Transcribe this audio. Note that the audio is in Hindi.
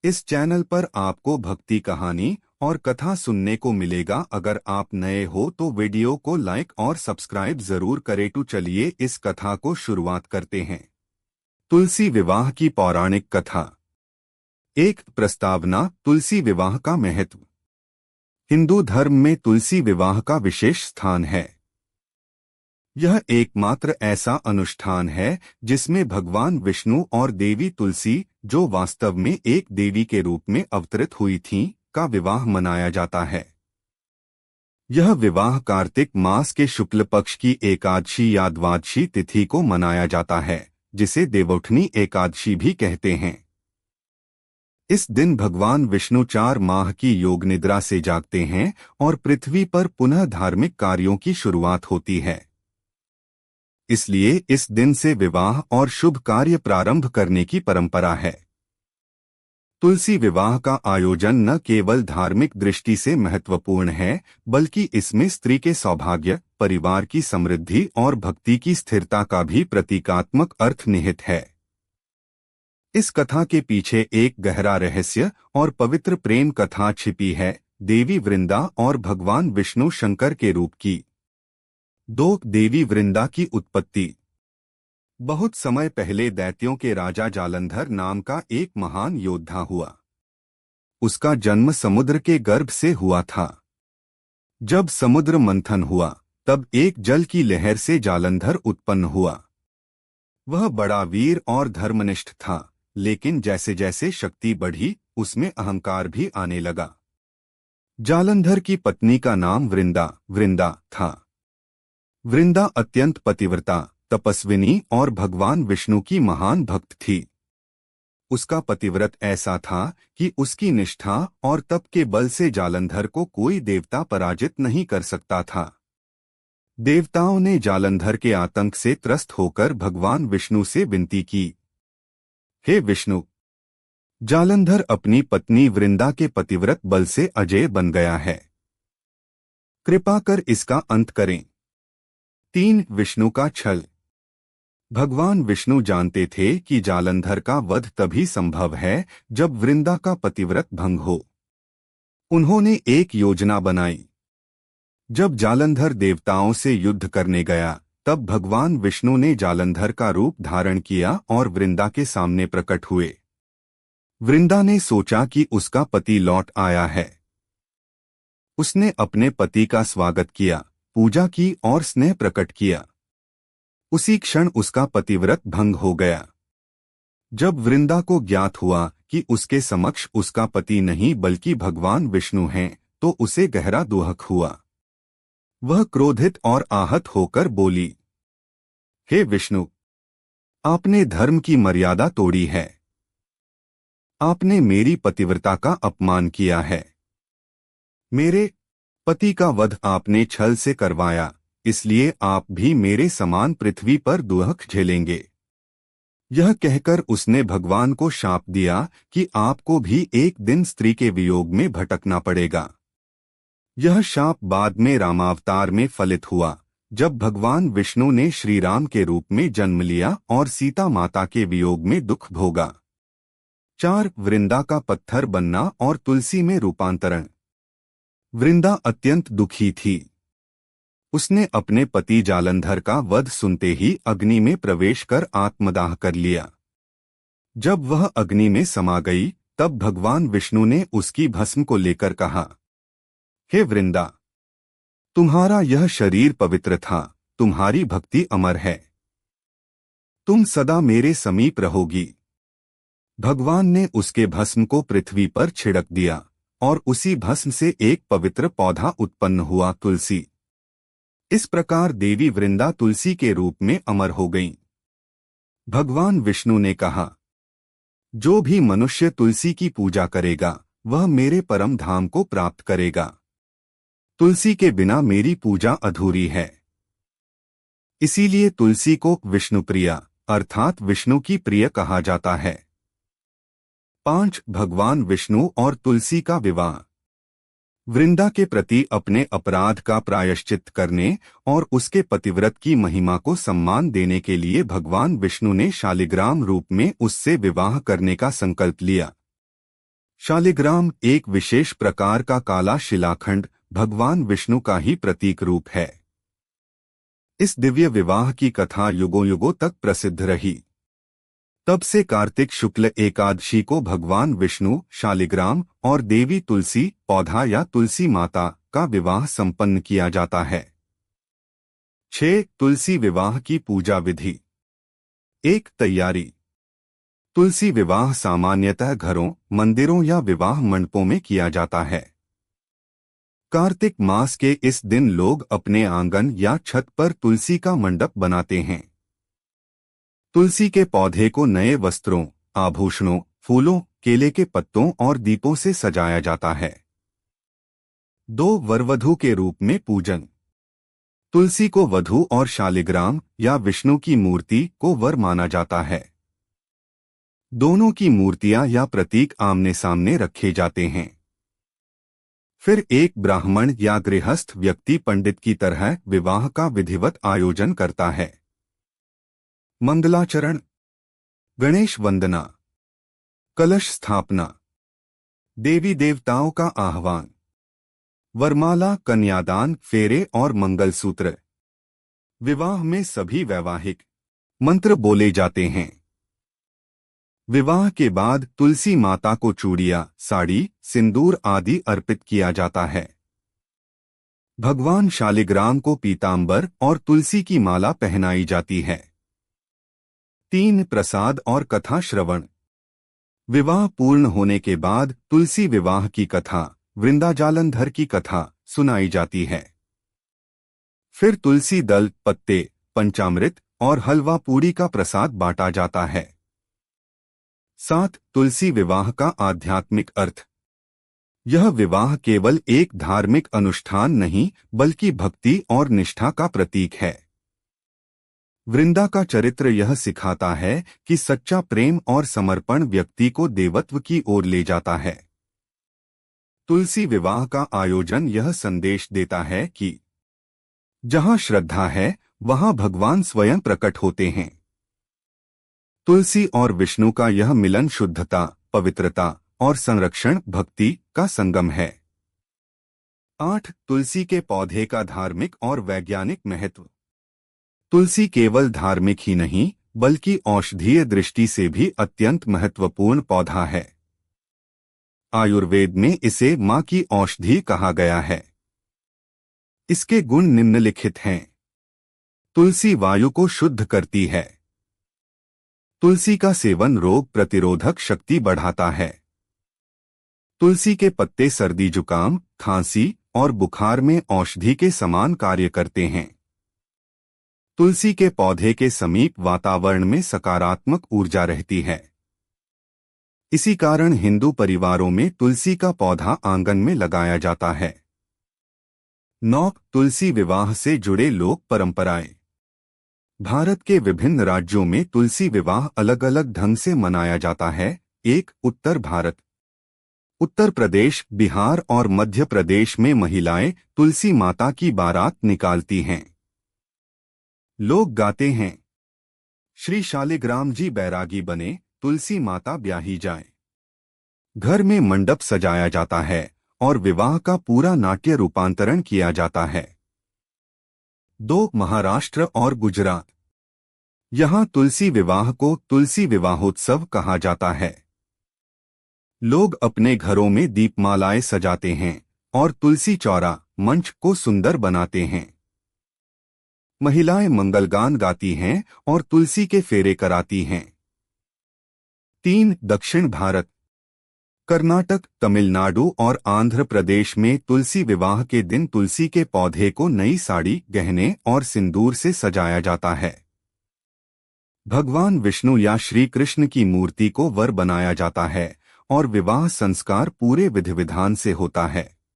इस चैनल पर आपको भक्ति कहानी और कथा सुनने को मिलेगा। अगर आप नए हो तो वीडियो को लाइक और सब्सक्राइब जरूर करें। तो चलिए इस कथा को शुरुआत करते हैं। तुलसी विवाह की पौराणिक कथा। एक प्रस्तावना। तुलसी विवाह का महत्व। हिंदू धर्म में तुलसी विवाह का विशेष स्थान है। यह एकमात्र ऐसा अनुष्ठान है जिसमें भगवान विष्णु और देवी तुलसी, जो वास्तव में एक देवी के रूप में अवतरित हुई थीं, का विवाह मनाया जाता है। यह विवाह कार्तिक मास के शुक्ल पक्ष की एकादशी या द्वादशी तिथि को मनाया जाता है, जिसे देवउठनी एकादशी भी कहते हैं। इस दिन भगवान विष्णु 4 माह की योग निद्रा से जागते हैं और पृथ्वी पर पुनः धार्मिक कार्यों की शुरुआत होती है। इसलिए इस दिन से विवाह और शुभ कार्य प्रारंभ करने की परंपरा है। तुलसी विवाह का आयोजन न केवल धार्मिक दृष्टि से महत्वपूर्ण है, बल्कि इसमें स्त्री के सौभाग्य, परिवार की समृद्धि और भक्ति की स्थिरता का भी प्रतीकात्मक अर्थ निहित है। इस कथा के पीछे एक गहरा रहस्य और पवित्र प्रेम कथा छिपी है। देवी वृंदा और भगवान विष्णु शंकर के रूप की। देवी वृंदा की उत्पत्ति। बहुत समय पहले दैत्यों के राजा जालंधर नाम का एक महान योद्धा हुआ। उसका जन्म समुद्र के गर्भ से हुआ था। जब समुद्र मंथन हुआ, तब एक जल की लहर से जालंधर उत्पन्न हुआ। वह बड़ा वीर और धर्मनिष्ठ था, लेकिन जैसे जैसे शक्ति बढ़ी, उसमें अहंकार भी आने लगा। जालंधर की पत्नी का नाम वृंदा था। वृंदा अत्यंत पतिव्रता, तपस्विनी और भगवान विष्णु की महान भक्त थी। उसका पतिव्रत ऐसा था कि उसकी निष्ठा और तप के बल से जालंधर को कोई देवता पराजित नहीं कर सकता था। देवताओं ने जालंधर के आतंक से त्रस्त होकर भगवान विष्णु से विनती की, हे विष्णु, जालंधर अपनी पत्नी वृंदा के पतिव्रत बल से अजेय बन गया है। कृपा कर इसका अंत करें। 3 विष्णु का छल। भगवान विष्णु जानते थे कि जालंधर का वध तभी संभव है जब वृंदा का पतिव्रत भंग हो। उन्होंने एक योजना बनाई। जब जालंधर देवताओं से युद्ध करने गया, तब भगवान विष्णु ने जालंधर का रूप धारण किया और वृंदा के सामने प्रकट हुए। वृंदा ने सोचा कि उसका पति लौट आया है। उसने अपने पति का स्वागत किया, पूजा की और स्नेह प्रकट किया। उसी क्षण उसका पतिव्रत भंग हो गया। जब वृंदा को ज्ञात हुआ कि उसके समक्ष उसका पति नहीं बल्कि भगवान विष्णु हैं, तो उसे गहरा दुख हुआ। वह क्रोधित और आहत होकर बोली, हे विष्णु, आपने धर्म की मर्यादा तोड़ी है। आपने मेरी पतिव्रता का अपमान किया है। मेरे पति का वध आपने छल से करवाया, इसलिए आप भी मेरे समान पृथ्वी पर दुख झेलेंगे। यह कहकर उसने भगवान को शाप दिया कि आपको भी एक दिन स्त्री के वियोग में भटकना पड़ेगा। यह शाप बाद में रामावतार में फलित हुआ, जब भगवान विष्णु ने श्री राम के रूप में जन्म लिया और सीता माता के वियोग में दुख भोगा। 4 वृंदा का पत्थर बनना और तुलसी में रूपांतरण। वृंदा अत्यंत दुखी थी। उसने अपने पति जालंधर का वध सुनते ही अग्नि में प्रवेश कर आत्मदाह कर लिया। जब वह अग्नि में समा गई, तब भगवान विष्णु ने उसकी भस्म को लेकर कहा, हे वृंदा, तुम्हारा यह शरीर पवित्र था, तुम्हारी भक्ति अमर है, तुम सदा मेरे समीप रहोगी। भगवान ने उसके भस्म को पृथ्वी पर छिड़क दिया और उसी भस्म से एक पवित्र पौधा उत्पन्न हुआ, तुलसी। इस प्रकार देवी वृंदा तुलसी के रूप में अमर हो गईं। भगवान विष्णु ने कहा, जो भी मनुष्य तुलसी की पूजा करेगा, वह मेरे परम धाम को प्राप्त करेगा। तुलसी के बिना मेरी पूजा अधूरी है। इसीलिए तुलसी को विष्णुप्रिया अर्थात विष्णु की प्रिय कहा जाता है। 5 भगवान विष्णु और तुलसी का विवाह। वृंदा के प्रति अपने अपराध का प्रायश्चित करने और उसके पतिव्रत की महिमा को सम्मान देने के लिए भगवान विष्णु ने शालिग्राम रूप में उससे विवाह करने का संकल्प लिया। शालिग्राम एक विशेष प्रकार का काला शिलाखंड भगवान विष्णु का ही प्रतीक रूप है। इस दिव्य विवाह की कथा युगों युगों तक प्रसिद्ध रही। तब से कार्तिक शुक्ल एकादशी को भगवान विष्णु, शालिग्राम और देवी तुलसी पौधा या तुलसी माता का विवाह संपन्न किया जाता है। 6. तुलसी विवाह की पूजा विधि। 1. तैयारी। तुलसी विवाह सामान्यतः घरों, मंदिरों या विवाह मंडपों में किया जाता है। कार्तिक मास के इस दिन लोग अपने आंगन या छत पर तुलसी का मंडप बनाते हैं। तुलसी के पौधे को नए वस्त्रों, आभूषणों, फूलों, केले के पत्तों और दीपों से सजाया जाता है। 2. वरवधू के रूप में पूजन। तुलसी को वधू और शालिग्राम या विष्णु की मूर्ति को वर माना जाता है। दोनों की मूर्तियां या प्रतीक आमने सामने रखे जाते हैं। फिर एक ब्राह्मण या गृहस्थ व्यक्ति पंडित की तरह विवाह का विधिवत आयोजन करता है। मंगलाचरण, गणेश वंदना, कलश स्थापना, देवी देवताओं का आह्वान, वरमाला, कन्यादान, फेरे और मंगलसूत्र। विवाह में सभी वैवाहिक मंत्र बोले जाते हैं। विवाह के बाद तुलसी माता को चूड़ियां, साड़ी, सिंदूर आदि अर्पित किया जाता है। भगवान शालिग्राम को पीतांबर और तुलसी की माला पहनाई जाती है। 3. प्रसाद और कथा श्रवण। विवाह पूर्ण होने के बाद तुलसी विवाह की कथा, वृंदाजालंधर की कथा सुनाई जाती है। फिर तुलसी दल, पत्ते, पंचामृत और हलवा पूड़ी का प्रसाद बांटा जाता है। 7. तुलसी विवाह का आध्यात्मिक अर्थ। यह विवाह केवल एक धार्मिक अनुष्ठान नहीं बल्कि भक्ति और निष्ठा का प्रतीक है। वृंदा का चरित्र यह सिखाता है कि सच्चा प्रेम और समर्पण व्यक्ति को देवत्व की ओर ले जाता है। तुलसी विवाह का आयोजन यह संदेश देता है कि जहां श्रद्धा है वहां भगवान स्वयं प्रकट होते हैं। तुलसी और विष्णु का यह मिलन शुद्धता, पवित्रता और संरक्षण भक्ति का संगम है। 8. तुलसी के पौधे का धार्मिक और वैज्ञानिक महत्व। तुलसी केवल धार्मिक ही नहीं बल्कि औषधीय दृष्टि से भी अत्यंत महत्वपूर्ण पौधा है। आयुर्वेद में इसे मां की औषधि कहा गया है। इसके गुण निम्नलिखित हैं। तुलसी वायु को शुद्ध करती है। तुलसी का सेवन रोग प्रतिरोधक शक्ति बढ़ाता है। तुलसी के पत्ते सर्दी, जुकाम, खांसी और बुखार में औषधि के समान कार्य करते हैं। तुलसी के पौधे के समीप वातावरण में सकारात्मक ऊर्जा रहती है। इसी कारण हिंदू परिवारों में तुलसी का पौधा आंगन में लगाया जाता है। 9. तुलसी विवाह से जुड़े लोक परंपराएं। भारत के विभिन्न राज्यों में तुलसी विवाह अलग अलग ढंग से मनाया जाता है। 1. उत्तर भारत। उत्तर प्रदेश, बिहार और मध्य प्रदेश में महिलाएं तुलसी माता की बारात निकालती हैं। लोग गाते हैं, श्री शालिग्राम जी बैरागी बने, तुलसी माता ब्याही जाए। घर में मंडप सजाया जाता है और विवाह का पूरा नाट्य रूपांतरण किया जाता है। 2. महाराष्ट्र और गुजरात। यहाँ तुलसी विवाह को तुलसी विवाहोत्सव कहा जाता है। लोग अपने घरों में दीपमालाएं सजाते हैं और तुलसी चौरा, मंच को सुंदर बनाते हैं। महिलाएं मंगलगान गाती हैं और तुलसी के फेरे कराती हैं। 3. दक्षिण भारत। कर्नाटक, तमिलनाडु और आंध्र प्रदेश में तुलसी विवाह के दिन तुलसी के पौधे को नई साड़ी, गहने और सिंदूर से सजाया जाता है। भगवान विष्णु या श्री कृष्ण की मूर्ति को वर बनाया जाता है और विवाह संस्कार पूरे विधि विधान से होता है।